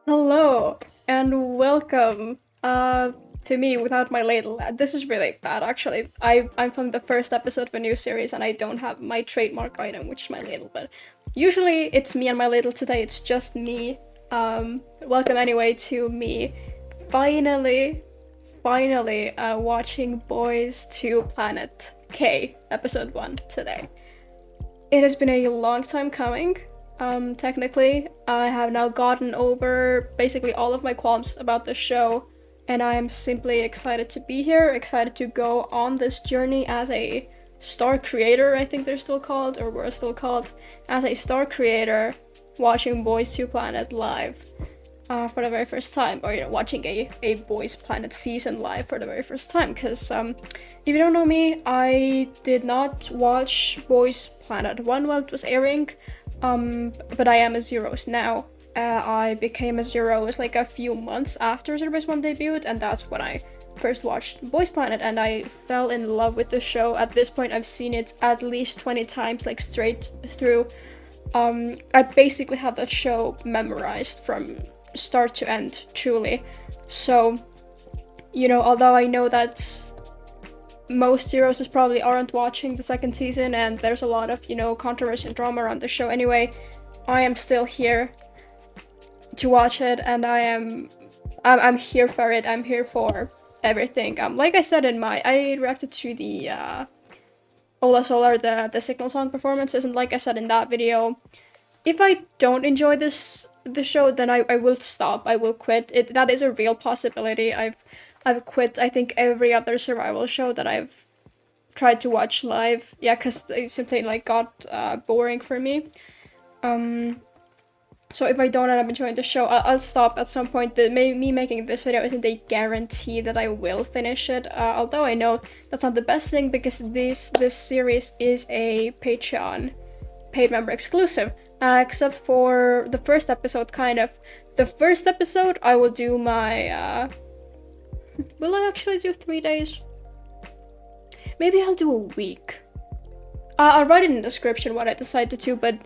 Hello and welcome to me without my ladle. This is really bad actually. I'm from the first episode of a new series and I don't have my trademark item, which is my ladle, but usually it's me and my ladle. Today it's just me. Welcome anyway to me finally watching Boys to Planet K episode 1 today. It has been a long time coming. Technically, I have now gotten over basically all of my qualms about the show, and I am simply excited to be here, excited to go on this journey as a star creator, I think they're still called, or we're still called, as a star creator, watching Boys to Planet live for the very first time, or watching a Boys Planet season live for the very first time. Because if you don't know me, I did not watch Boys Planet 1 while it was airing, but I am a Zeros now. I became a Zeros like a few months after Zeros 1 debuted, and that's when I first watched Boys Planet, and I fell in love with the show. At this point, I've seen it at least 20 times, like straight through. I basically have that show memorized from start to end, truly. So, although I know that most Zeros probably aren't watching the second season and there's a lot of, controversy and drama around the show anyway, I am still here to watch it, and I'm here for it. I'm here for everything. Like I said I reacted to the Ola Solar, the Signal song performances, and like I said in that video, if I don't enjoy the show, then I will stop. I will quit. That is a real possibility. I've quit, I think, every other survival show that I've tried to watch live. Yeah, because they simply got boring for me. So if I don't end up enjoying the show, I'll stop at some point. Me making this video isn't a guarantee that I will finish it, although I know that's not the best thing, because this series is a Patreon paid member exclusive, except for the first episode, kind of. The first episode, I will do my, will I actually do 3 days? Maybe I'll do a week. I'll write it in the description what I decided to, but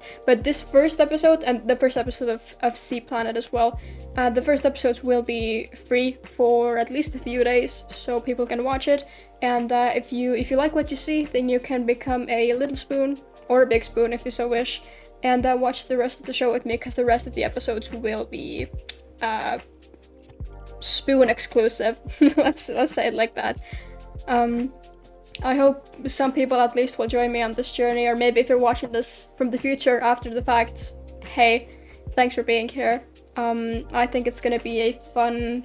this first episode, and the first episode of Sea Planet as well, the first episodes will be free for at least a few days, so people can watch it. And if you like what you see, then you can become a little spoon, or a big spoon if you so wish, and watch the rest of the show with me, because the rest of the episodes will be spoon exclusive. let's say it like that. I hope some people at least will join me on this journey, or maybe if you're watching this from the future after the fact, hey, thanks for being here. I think it's gonna be a fun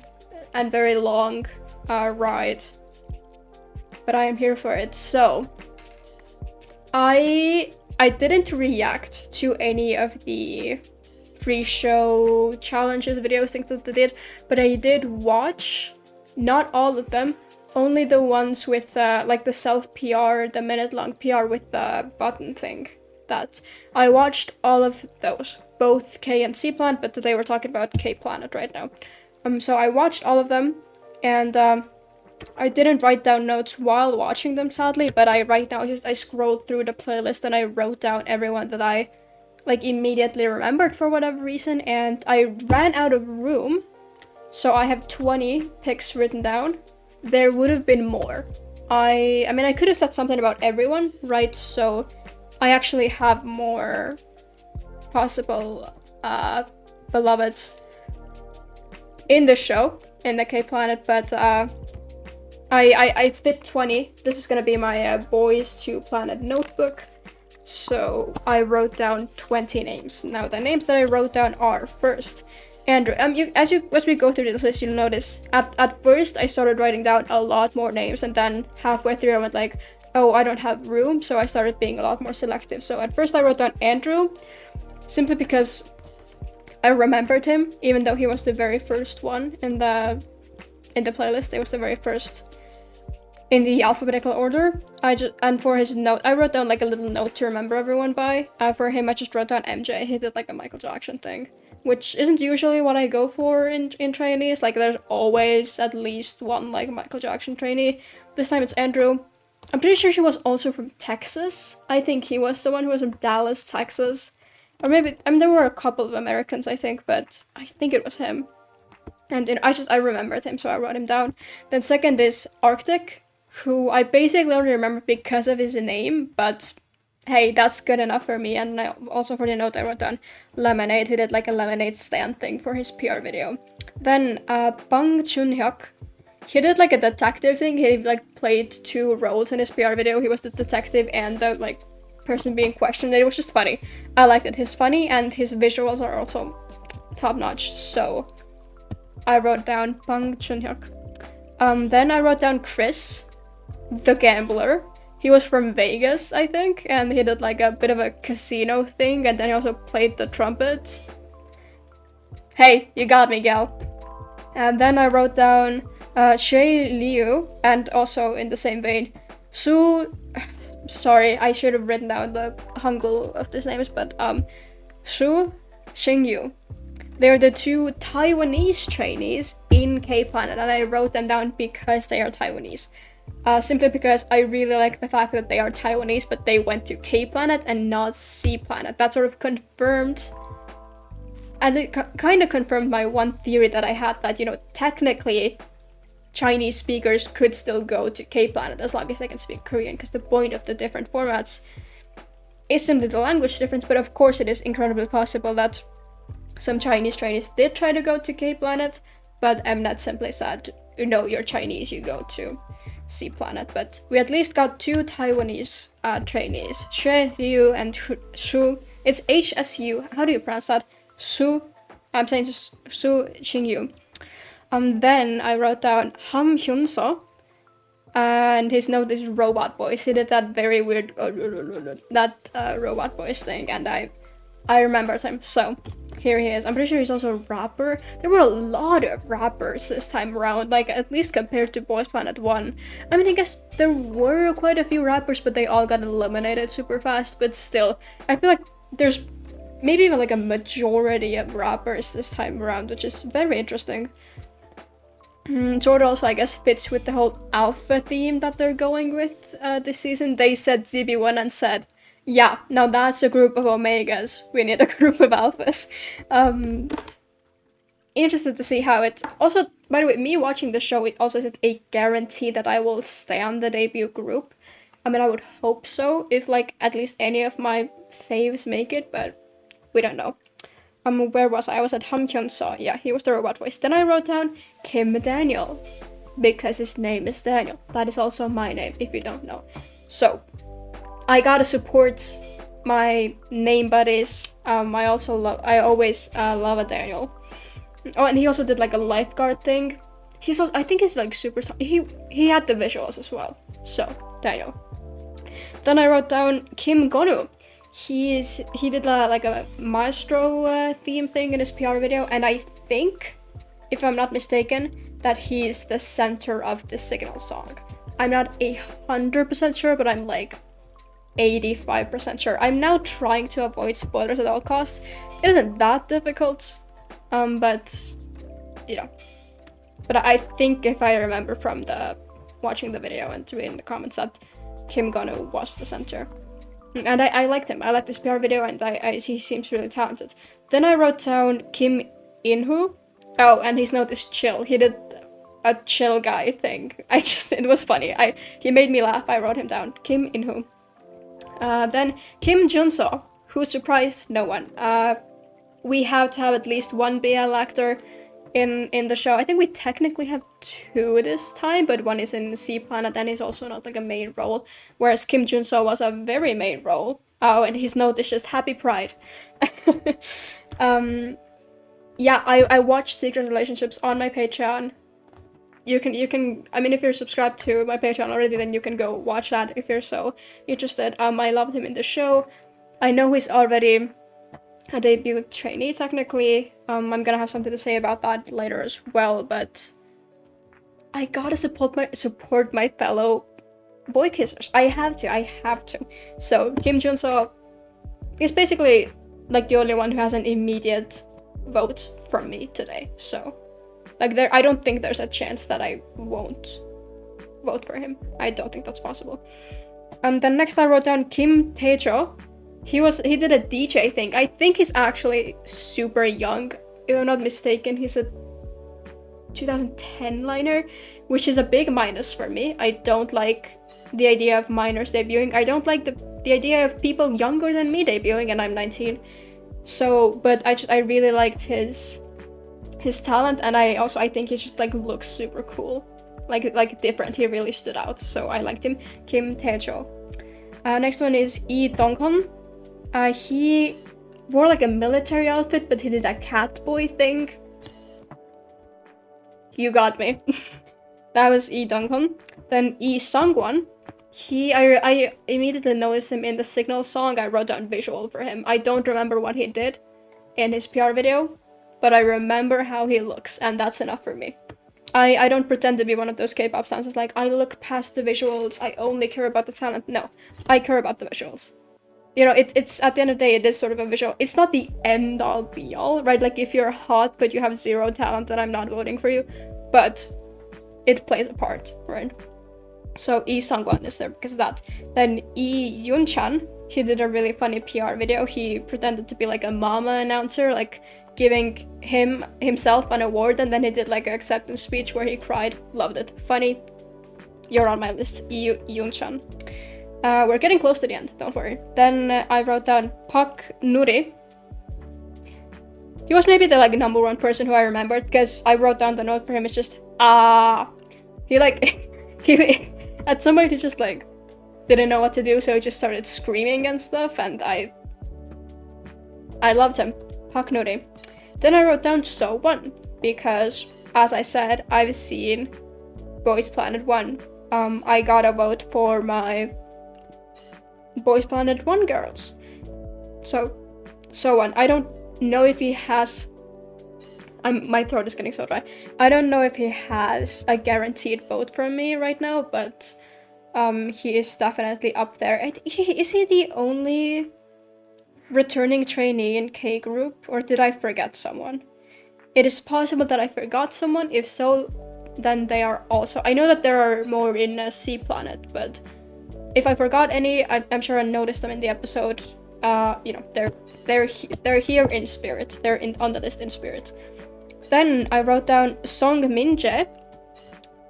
and very long ride, but I am here for it. So, I didn't react to any of the free show challenges, videos, things that they did, but I did watch, not all of them, only the ones with like the self PR, the minute-long PR with the button thing. That I watched all of those, both K and C Planet, but today we're talking about K Planet right now. So I watched all of them, and I didn't write down notes while watching them, sadly, but I scrolled through the playlist and I wrote down everyone that I immediately remembered for whatever reason, and I ran out of room, so I have 20 picks written down. There would have been more. I mean, I could have said something about everyone, right? So I actually have more possible beloveds in the show, in the K Planet, but I fit 20. This is gonna be my Boys to Planet notebook. So I wrote down 20 names. Now the names that I wrote down are, first, Andrew. As we go through this list, you'll notice at first I started writing down a lot more names, and then halfway through I went like, oh, I don't have room, so I started being a lot more selective. So at first I wrote down Andrew, simply because I remembered him, even though he was the very first one in the playlist. It was the very first in the alphabetical order. And for his note, I wrote down like a little note to remember everyone by. For him, I just wrote down MJ. He did like a Michael Jackson thing, which isn't usually what I go for in trainees. Like, there's always at least one like Michael Jackson trainee. This time it's Andrew. I'm pretty sure he was also from Texas. I think he was the one who was from Dallas, Texas. or maybe, I mean, there were a couple of Americans, I think, but I think it was him. And I remembered him, so I wrote him down. Then second is Arctic, who I basically only remember because of his name, but hey, that's good enough for me. And also for the note I wrote down, Lemonade. He did like a lemonade stand thing for his PR video. Then Bang Chun-hyuk. He did like a detective thing. He like played 2 roles in his PR video. He was the detective and the like person being questioned. It was just funny. I liked it. He's funny and his visuals are also top notch. So I wrote down Bang Chun-hyuk. Then I wrote down Chris, the gambler. He was from Vegas, I think, and he did like a bit of a casino thing, and then he also played the trumpet. Hey, you got me, gal. And then I wrote down Shay Liu, and also in the same vein, Su. Sorry, I should have written down the Hangul of these names, but Su Xingyu. They're the 2 Taiwanese trainees in K-Planet, and I wrote them down because they are Taiwanese. Simply because I really like the fact that they are Taiwanese, but they went to K-Planet and not C-Planet. That sort of confirmed, and it kind of confirmed my one theory that I had, that, you know, technically Chinese speakers could still go to K-Planet as long as they can speak Korean, because the point of the different formats is simply the language difference. But of course it is incredibly possible that some Chinese trainees did try to go to K-Planet, but Mnet simply said, no, you're Chinese, you go to C-Planet. But we at least got 2 Taiwanese trainees, Xue Liu and Shu. It's HSU. How do you pronounce that? Su. I'm saying Su Xingyu. Then I wrote down Ham Hyun-so, and his note is robot voice. He did that very weird robot voice thing, and I remembered him. So here he is. I'm pretty sure he's also a rapper. There were a lot of rappers this time around, like at least compared to Boys Planet 1. I mean, I guess there were quite a few rappers, but they all got eliminated super fast. But still, I feel like there's maybe even like a majority of rappers this time around, which is very interesting. Sort of also, I guess, fits with the whole alpha theme that they're going with this season. They said ZB1 and said, yeah, now that's a group of omegas. We need a group of alphas. Interested to see how it... Also, by the way, me watching the show, it also isn't a guarantee that I will stay on the debut group. I mean, I would hope so, if like at least any of my faves make it, but we don't know. Where was I? I was at Ham Hyun-so. Yeah, he was the robot voice. Then I wrote down Kim Daniel, because his name is Daniel. That is also my name, if you don't know. So, I gotta support my name buddies. I always love a Daniel. Oh, and he also did like a lifeguard thing. I think he's like super. He had the visuals as well. So Daniel. Then I wrote down Kim Gonu. He did like a maestro theme thing in his PR video, and I think, if I'm not mistaken, that he's the center of the Signal song. I'm not 100% sure, but I'm like 85% sure. I'm now trying to avoid spoilers at all costs. It isn't that difficult, but you know. But I think if I remember from watching the video and reading the comments that Kim Gonu was the center. And I liked him. I liked his PR video, and he seems really talented. Then I wrote down Kim In-hoo. Oh, and his note is chill. He did a chill guy thing. It was funny. He made me laugh. I wrote him down. Kim In-hoo. Then Kim Jun-so, who surprised no one. We have to have at least one BL actor in the show. I think we technically have 2 this time, but one is in C-Planet and he's also not like a main role, whereas Kim Jun-so was a very main role. Oh, and his note is just Happy Pride. Yeah, I watched Secret Relationships on my Patreon. You can, I mean, if you're subscribed to my Patreon already, then you can go watch that if you're so interested. I loved him in the show. I know he's already a debut trainee, technically. I'm gonna have something to say about that later as well, but I gotta support my fellow boy kissers. I have to. So Kim Jun-so is basically like the only one who has an immediate vote from me today. So like I don't think there's a chance that I won't vote for him. I don't think that's possible. Then next I wrote down Kim Taejo. He did a DJ thing. I think he's actually super young. If I'm not mistaken, he's a 2010 liner, which is a big minus for me. I don't like the idea of minors debuting. I don't like the idea of people younger than me debuting, and I'm 19. So, but I really liked his talent, and I think he just like looks super cool, like different. He really stood out, so I liked him. Kim Taejo. Next one is Lee Donghun. He wore like a military outfit, but he did a cat boy thing. You got me. That was Lee Donghun. Then Lee Sangwon. I immediately noticed him in the Signal song. I wrote down visual for him. I don't remember what he did in his PR video, but I remember how he looks, and that's enough for me. I don't pretend to be one of those K-pop stars like, I look past the visuals, I only care about the talent. No, I care about the visuals. You know, it's at the end of the day, it is sort of a visual. It's not the end all be all, right? Like if you're hot but you have zero talent, then I'm not voting for you. But it plays a part, right? So Lee Sangwon is there because of that. Then Lee Yoon-chan, he did a really funny PR video. He pretended to be like a mama announcer, like giving himself an award, and then he did like an acceptance speech where he cried. Loved it. Funny. You're on my list, Lee Yoon-chan. We're getting close to the end, don't worry. Then I wrote down Park Nuri. He was maybe the like number one person who I remembered, because I wrote down the note for him. It's just he like he at some point he just like didn't know what to do, so he just started screaming and stuff, and I loved him. Park Nuri. Then I wrote down So1, because as I said, I've seen Boys Planet 1. I got a vote for my Boys Planet 1 girls. So1. I don't know if he has... my throat is getting so dry. I don't know if he has a guaranteed vote from me right now, but he is definitely up there. Is he the only returning trainee in K group, or did I forget someone? It is possible that I forgot someone. If so, then they are also... I know that there are more in C Planet, but if I forgot any, I'm sure I noticed them in the episode. You know, they're here in spirit. They're on the list in spirit. Then I wrote down Song Min-jae.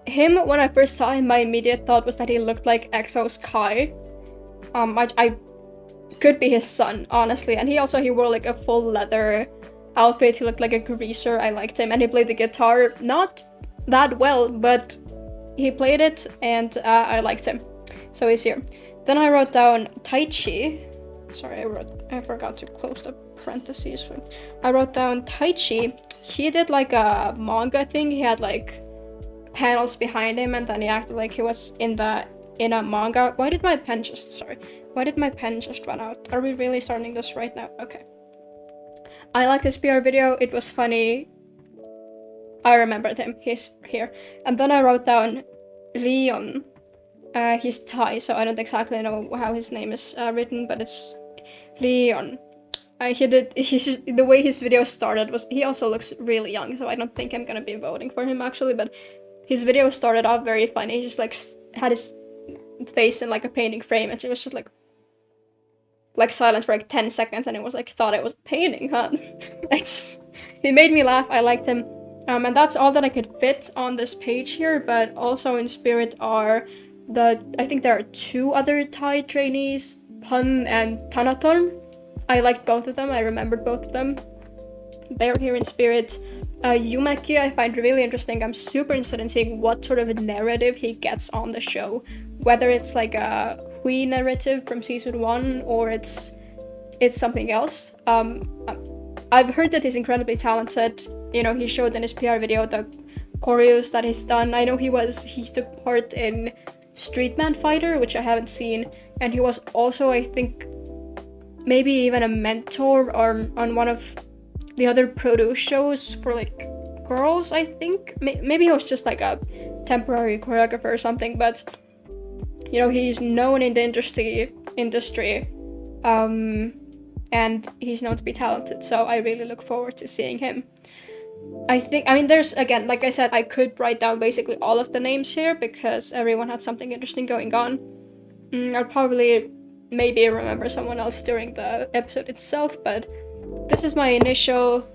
Him, when I first saw him, my immediate thought was that he looked like EXO's Kai. I could be his son, honestly. And he wore like a full leather outfit. He looked like a greaser. I liked him, and he played the guitar not that well, but he played it, and I liked him. So he's here. Then I wrote down Taichi. Sorry, I forgot to close the parentheses. I wrote down Taichi. He did like a manga thing. He had like panels behind him, and then he acted like he was in a manga. Why did my pen just run out? Are we really starting this right now? Okay. I liked his PR video. It was funny. I remembered him. He's here. And then I wrote down Leon. He's Thai, so I don't exactly know how his name is written, but it's Leon. The way his video started was, he also looks really young, so I don't think I'm gonna be voting for him actually, but his video started off very funny. He just like had his face in like a painting frame, and she was just like silent for like 10 seconds, and it was like, thought it was a painting, huh? He made me laugh. I liked him. And that's all that I could fit on this page here, but also in spirit are I think there are 2 other Thai trainees, Pun and Thanatorn. I liked both of them. I remembered both of them. They're here in spirit. Yumeki I find really interesting. I'm super interested in seeing what sort of a narrative he gets on the show. Whether it's like a Hui narrative from season 1 or it's something else. I've heard that he's incredibly talented. You know, he showed in his PR video the choreos that he's done. I know he took part in Streetman Fighter, which I haven't seen, and he was also, I think, maybe even a mentor on one of the other produce shows for like girls, I think. Maybe he was just like a temporary choreographer or something, but you know, he's known in the industry, and he's known to be talented, so I really look forward to seeing him. There's, again, like I said, I could write down basically all of the names here because everyone had something interesting going on. I'll probably maybe remember someone else during the episode itself, but this is my initial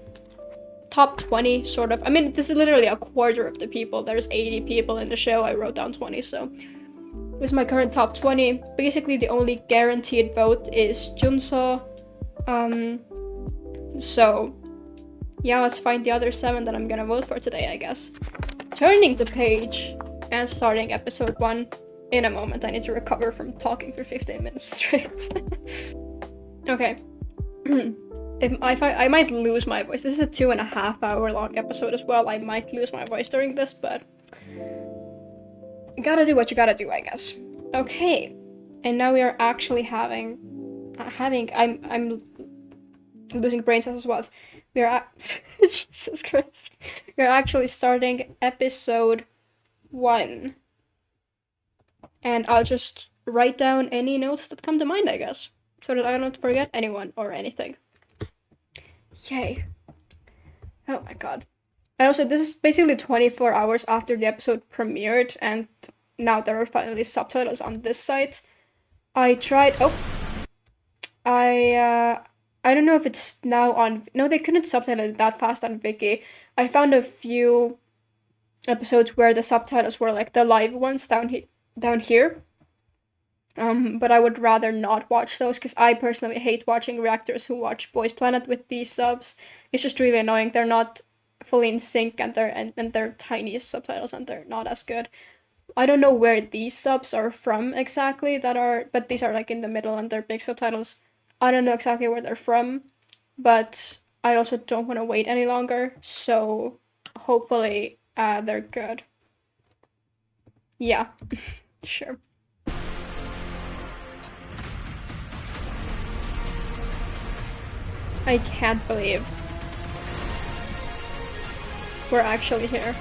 top 20, sort of. I mean, this is literally a quarter of the people. There's 80 people in the show. I wrote down 20, so this is my current top 20. Basically, the only guaranteed vote is Junso. So, yeah, let's find the other 7 that I'm gonna vote for today, I guess. Turning the page and starting episode 1 in a moment. I need to recover from talking for 15 minutes straight. Okay. I might lose my voice. This is a 2.5-hour long episode as well. I might lose my voice during this, but you gotta do what you gotta do, I guess. Okay, and now we are actually I'm losing brain cells as well. We are Jesus Christ. We are actually starting episode 1, and I'll just write down any notes that come to mind, I guess, so that I don't forget anyone or anything. Yay. Oh my god. And also, this is basically 24 hours after the episode premiered, and now there are finally subtitles on this site. I tried... I don't know if it's now on... No, they couldn't subtitle it that fast on Viki. I found a few episodes where the subtitles were like the live ones down here. But I would rather not watch those, because I personally hate watching reactors who watch Boys Planet with these subs. It's just really annoying. They're not fully in sync, and they're tiny subtitles, and they're not as good. I don't know where these subs are from exactly, but these are like in the middle, and they're big subtitles. I don't know exactly where they're from, but I also don't want to wait any longer, so hopefully they're good. Yeah, sure. I can't believe we're actually here.